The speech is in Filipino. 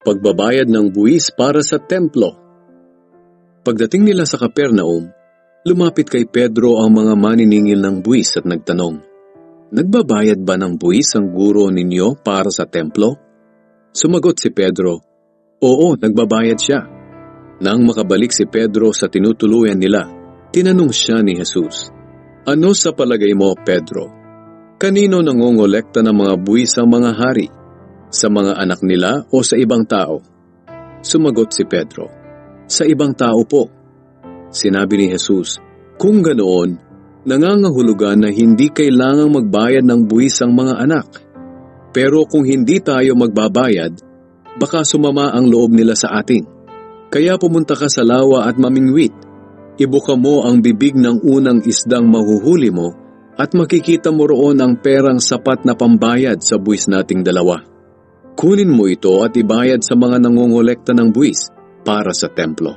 Pagbabayad ng buwis para sa templo. Pagdating nila sa Capernaum, lumapit kay Pedro ang mga maniningil ng buwis at nagtanong, "Nagbabayad ba ng buwis ang guro ninyo para sa templo?" Sumagot si Pedro, "Oo, nagbabayad siya." Nang makabalik si Pedro sa tinutuluyan nila, tinanong siya ni Jesus, "Ano sa palagay mo, Pedro? Kanino nangongolekta ng mga buwis ang mga hari? Sa mga anak nila o sa ibang tao?" Sumagot si Pedro, "Sa ibang tao po." Sinabi ni Jesus, "Kung ganoon, nangangahulugan na hindi kailangang magbayad ng buwis ang mga anak. Pero kung hindi tayo magbabayad, baka sumama ang loob nila sa atin. Kaya pumunta ka sa lawa at mamingwit. Ibuka mo ang bibig ng unang isdang mahuhuli mo at makikita mo roon ang perang sapat na pambayad sa buwis nating dalawa. Kunin mo ito at ibayad sa mga nangongolekta ng buwis para sa templo."